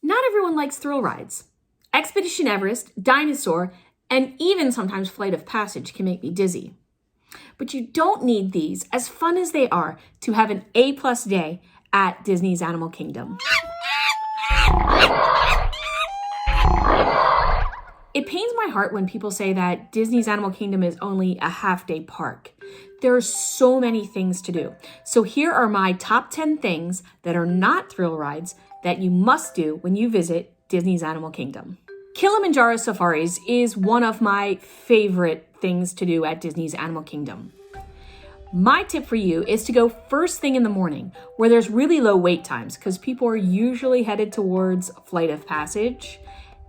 Not everyone likes thrill rides. Expedition Everest, Dinosaur, and even sometimes Flight of Passage can make me dizzy. But you don't need these, as fun as they are, to have an A+ day at Disney's Animal Kingdom. It pains my heart when people say that Disney's Animal Kingdom is only a half-day park. There are so many things to do. So here are my top 10 things that are not thrill rides that you must do when you visit Disney's Animal Kingdom. Kilimanjaro Safaris is one of my favorite things to do at Disney's Animal Kingdom. My tip for you is to go first thing in the morning where there's really low wait times because people are usually headed towards Flight of Passage.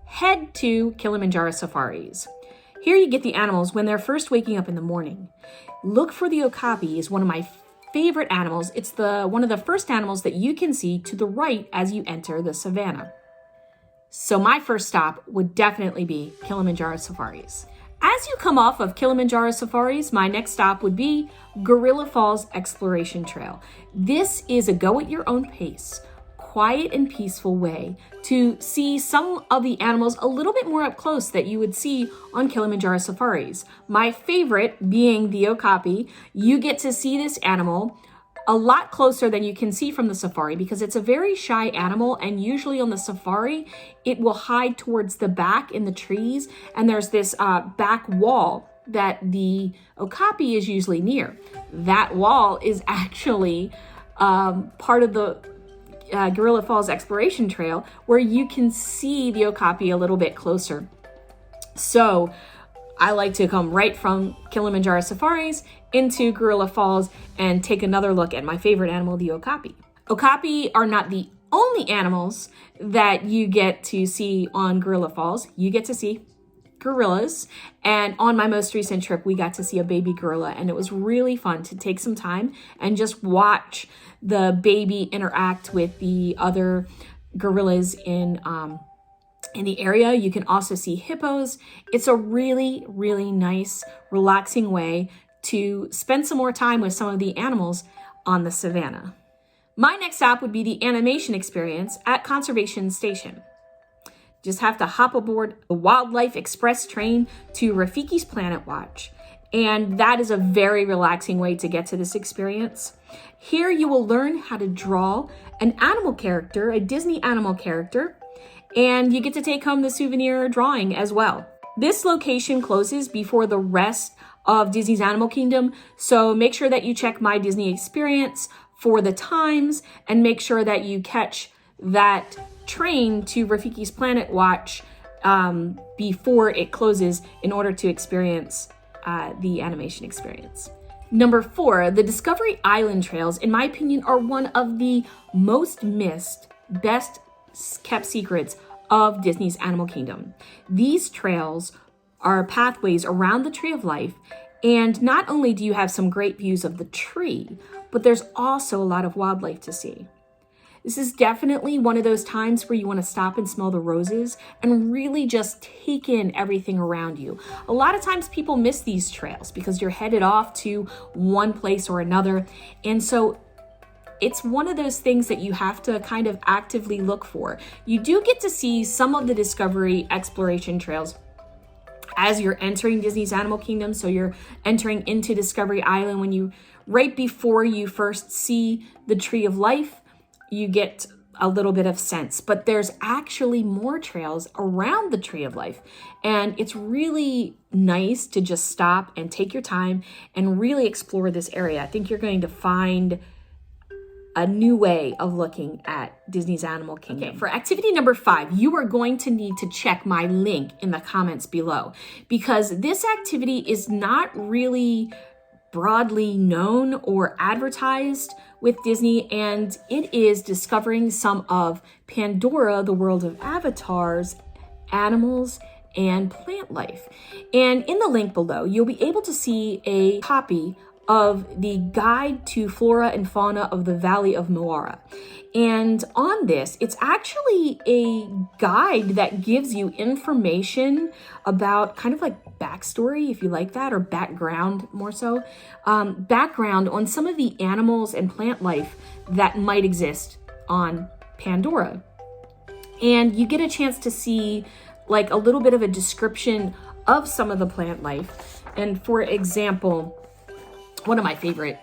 Head to Kilimanjaro Safaris. Here you get the animals when they're first waking up in the morning. Look for the okapi is one of my favorite animals. It's one of the first animals that you can see to the right as you enter the savannah. So my first stop would definitely be Kilimanjaro Safaris. As you come off of Kilimanjaro Safaris, my next stop would be Gorilla Falls Exploration Trail. This is a go at your own pace, quiet and peaceful way to see some of the animals a little bit more up close that you would see on Kilimanjaro Safaris. My favorite being the okapi. You get to see this animal a lot closer than you can see from the safari because it's a very shy animal, and usually on the safari it will hide towards the back in the trees, and there's this back wall that the okapi is usually near. That wall is actually part of the Gorilla Falls Exploration Trail where you can see the okapi a little bit closer. So I like to come right from Kilimanjaro Safaris into Gorilla Falls and take another look at my favorite animal, the okapi. Okapi are not the only animals that you get to see on Gorilla Falls. You get to see gorillas, and on my most recent trip we got to see a baby gorilla, and it was really fun to take some time and just watch the baby interact with the other gorillas in the area. You can also see hippos. It's a really, really nice, relaxing way to spend some more time with some of the animals on the savannah. My next stop would be the animation experience at Conservation Station. Just have to hop aboard the Wildlife Express train to Rafiki's Planet Watch. And that is a very relaxing way to get to this experience. Here you will learn how to draw an animal character, a Disney animal character, and you get to take home the souvenir drawing as well. This location closes before the rest of Disney's Animal Kingdom, so make sure that you check My Disney Experience for the times and make sure that you catch that train to Rafiki's Planet Watch before it closes in order to experience the animation experience. Number 4, the Discovery Island trails, in my opinion, are one of the most missed, best kept secrets of Disney's Animal Kingdom. These trails are pathways around the Tree of Life, and not only do you have some great views of the tree, but there's also a lot of wildlife to see. This is definitely one of those times where you want to stop and smell the roses and really just take in everything around you. A lot of times people miss these trails because you're headed off to one place or another. And so it's one of those things that you have to kind of actively look for. You do get to see some of the Discovery exploration trails as you're entering Disney's Animal Kingdom. So you're entering into Discovery Island right before you first see the Tree of Life, you get a little bit of sense, but there's actually more trails around the Tree of Life. And it's really nice to just stop and take your time and really explore this area. I think you're going to find a new way of looking at Disney's Animal Kingdom. Okay, for activity number 5, you are going to need to check my link in the comments below, because this activity is not really broadly known or advertised with Disney, and it is discovering some of Pandora, the world of Avatar's animals and plant life. And in the link below, you'll be able to see a copy of the Guide to Flora and Fauna of the Valley of Moara. And on this, it's actually a guide that gives you information about kind of like backstory, if you like that, or background more so, background on some of the animals and plant life that might exist on Pandora. And you get a chance to see like a little bit of a description of some of the plant life. And for example, one of my favorite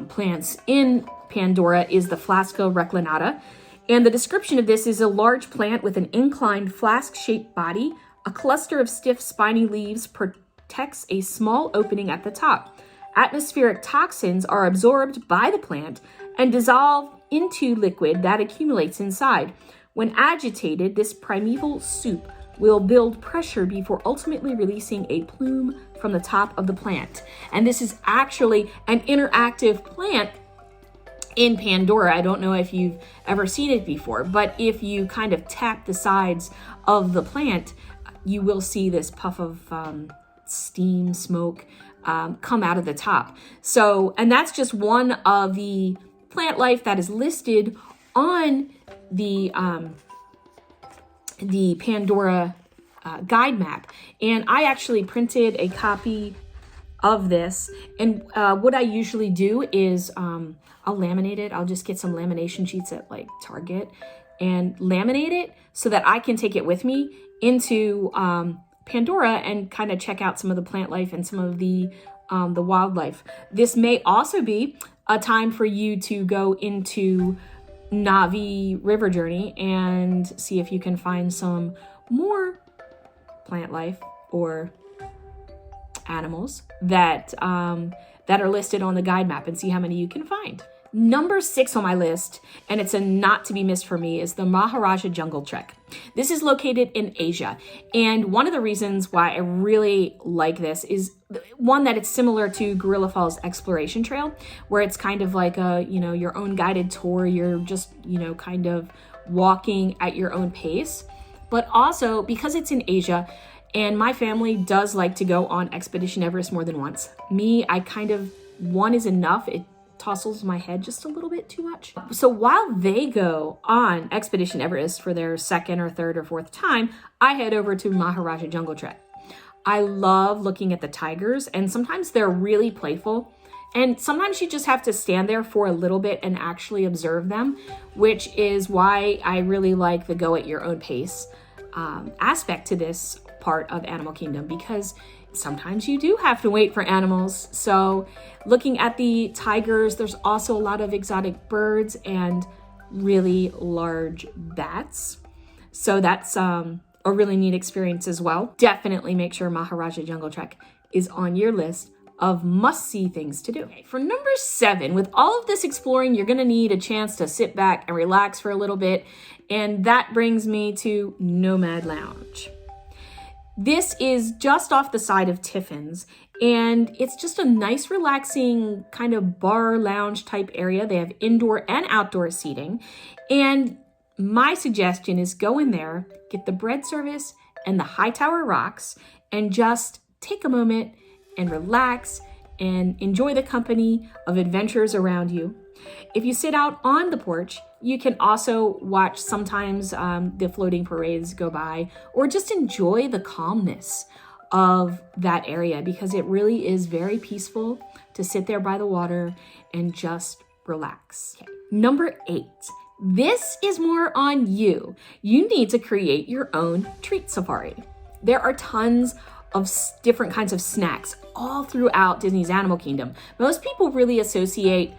plants in Pandora is the Flasca reclinata. And the description of this is a large plant with an inclined flask-shaped body. A cluster of stiff spiny leaves protects a small opening at the top. Atmospheric toxins are absorbed by the plant and dissolve into liquid that accumulates inside. When agitated, this primeval soup will build pressure before ultimately releasing a plume from the top of the plant. And this is actually an interactive plant in Pandora. I don't know if you've ever seen it before, but if you kind of tap the sides of the plant, you will see this puff of steam, smoke come out of the top. So, and that's just one of the plant life that is listed on the Pandora guide map. And I actually printed a copy of this. And what I usually do is I'll laminate it. I'll just get some lamination sheets at like Target and laminate it so that I can take it with me into Pandora and kind of check out some of the plant life and some of the wildlife. This may also be a time for you to go into Navi River Journey and see if you can find some more plant life or animals that are listed on the guide map and see how many you can find. Number 6 on my list, and it's a not to be missed for me, is the Maharaja Jungle Trek. This is located in Asia. And one of the reasons why I really like this is one, that it's similar to Gorilla Falls Exploration Trail, where it's kind of like a, your own guided tour. You're just, kind of walking at your own pace. But also because it's in Asia, and my family does like to go on Expedition Everest more than once. Me, one is enough. It tousles my head just a little bit too much. So while they go on Expedition Everest for their second or third or fourth time, I head over to Maharaja Jungle Trek. I love looking at the tigers, and sometimes they're really playful. And sometimes you just have to stand there for a little bit and actually observe them, which is why I really like the go at your own pace aspect to this part of Animal Kingdom, because sometimes you do have to wait for animals. So looking at the tigers, there's also a lot of exotic birds and really large bats. So that's a really neat experience as well. Definitely make sure Maharaja Jungle Trek is on your list of must-see things to do. Okay, for number 7, with all of this exploring, you're gonna need a chance to sit back and relax for a little bit. And that brings me to Nomad Lounge. This is just off the side of Tiffin's, and it's just a nice, relaxing kind of bar lounge type area. They have indoor and outdoor seating. And my suggestion is go in there, get the bread service and the Hightower Rocks, and just take a moment and relax and enjoy the company of adventurers around you. If you sit out on the porch, you can also watch sometimes the floating parades go by, or just enjoy the calmness of that area, because it really is very peaceful to sit there by the water and just relax. Okay. Number 8, this is more on you. You need to create your own treat safari. There are tons of different kinds of snacks all throughout Disney's Animal Kingdom. Most people really associate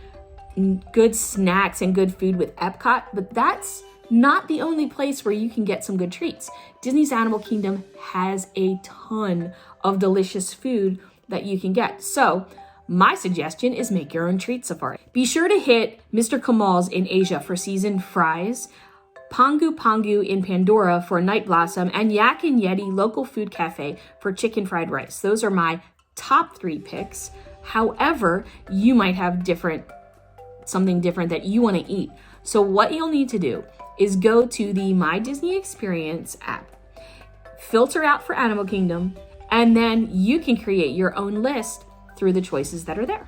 good snacks and good food with Epcot, but that's not the only place where you can get some good treats. Disney's Animal Kingdom has a ton of delicious food that you can get. So my suggestion is make your own treat safari. Be sure to hit Mr. Kamal's in Asia for seasoned fries, Pangu Pangu in Pandora for Night Blossom, and Yak and Yeti Local Food Cafe for chicken fried rice. Those are my top 3 picks. However, you might have something different that you want to eat. So what you'll need to do is go to the My Disney Experience app, filter out for Animal Kingdom, and then you can create your own list through the choices that are there.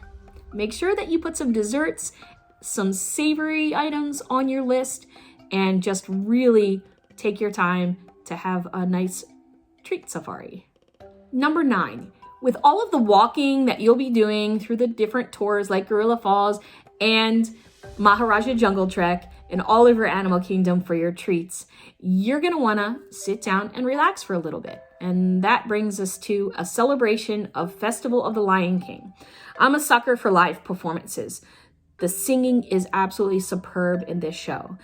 Make sure that you put some desserts, some savory items on your list, and just really take your time to have a nice treat safari. Number 9, with all of the walking that you'll be doing through the different tours like Gorilla Falls and Maharaja Jungle Trek in all of your animal kingdom for your treats, you're going to want to sit down and relax for a little bit. And that brings us to a celebration of Festival of the Lion King. I'm a sucker for live performances. The singing is absolutely superb in this show.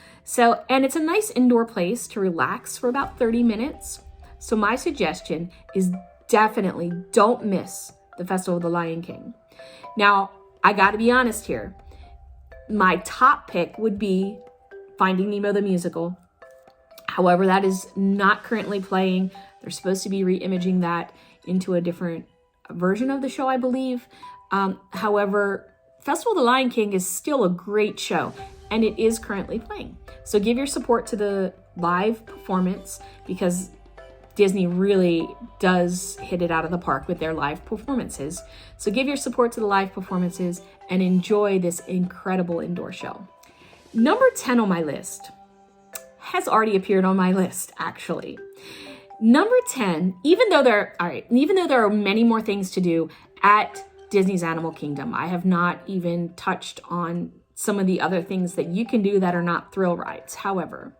And it's a nice indoor place to relax for about 30 minutes. So my suggestion is definitely don't miss the Festival of the Lion King. Now, I got to be honest here. My top pick would be Finding Nemo the musical. However, that is not currently playing. They're supposed to be re-imaging that into a different version of the show, I believe. However, Festival of the Lion King is still a great show, and it is currently playing. So give your support to the live performance, because Disney really does hit it out of the park with their live performances. So give your support to the live performances and enjoy this incredible indoor show. Number 10 on my list has already appeared on my list, actually. Number 10, even though there are many more things to do at Disney's Animal Kingdom, I have not even touched on some of the other things that you can do that are not thrill rides. However,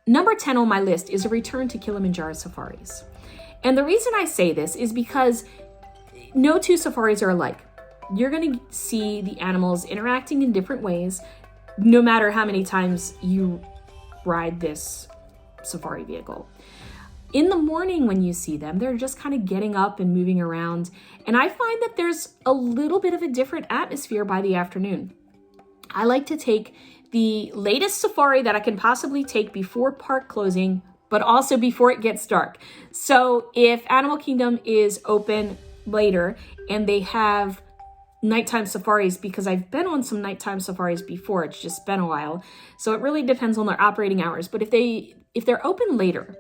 number 10 on my list is a return to Kilimanjaro Safaris. And the reason I say this is because no two safaris are alike. You're going to see the animals interacting in different ways, no matter how many times you ride this safari vehicle. In the morning when you see them, they're just kind of getting up and moving around. And I find that there's a little bit of a different atmosphere by the afternoon. I like to take the latest safari that I can possibly take before park closing, but also before it gets dark. So if Animal Kingdom is open later and they have nighttime safaris, because I've been on some nighttime safaris before, it's just been a while. So it really depends on their operating hours. But if they're open later,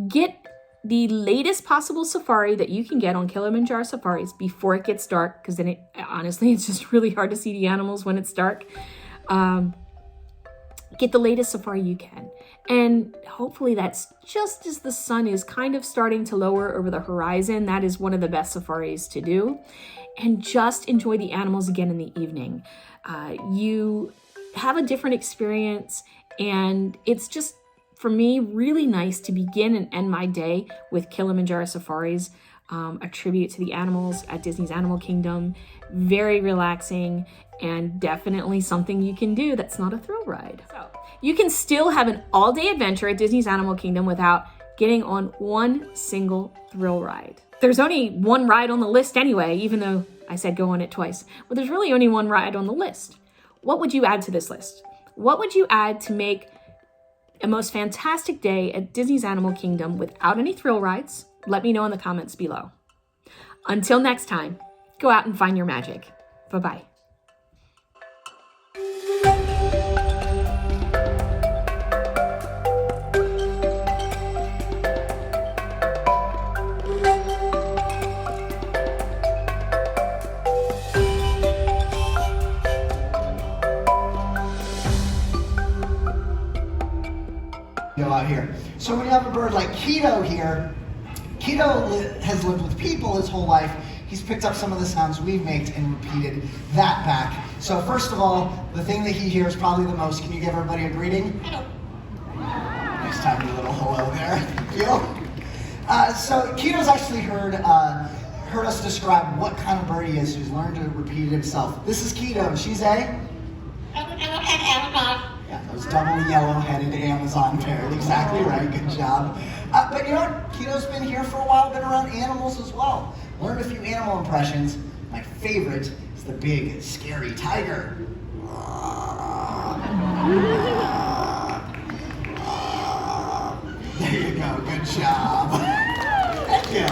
get the latest possible safari that you can get on Kilimanjaro Safaris before it gets dark, because then honestly, it's just really hard to see the animals when it's dark. Get the latest safari you can. And hopefully that's just as the sun is kind of starting to lower over the horizon. That is one of the best safaris to do. And just enjoy the animals again in the evening. You have a different experience, and it's just, for me, really nice to begin and end my day with Kilimanjaro Safaris, a tribute to the animals at Disney's Animal Kingdom. Very relaxing, and definitely something you can do that's not a thrill ride. So you can still have an all-day adventure at Disney's Animal Kingdom without getting on one single thrill ride. There's only one ride on the list anyway, even though I said go on it twice. Well, there's really only one ride on the list. What would you add to this list? What would you add to make a most fantastic day at Disney's Animal Kingdom without any thrill rides? Let me know in the comments below. Until next time, go out and find your magic. Bye-bye. Out here. So when you have a bird like Keto here, Keto has lived with people his whole life. He's picked up some of the sounds we've made and repeated that back. So first of all, the thing that he hears probably the most, can you give everybody a greeting? Hello. Nice tiny little hello there. Thank you. So Keto's actually heard us describe what kind of bird he is, who's learned to repeat it himself. This is Keto. She's a? Yeah, those double yellow-headed Amazon parrot. Exactly right. Good job. But you know what? Keto's been here for a while, been around animals as well. Learned a few animal impressions. My favorite is the big, scary tiger. There you go. Good job. Thank you.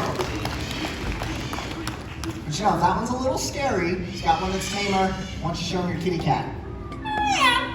But you know, that one's a little scary. He's got one that's tamer. Why don't you show him your kitty cat? Yeah.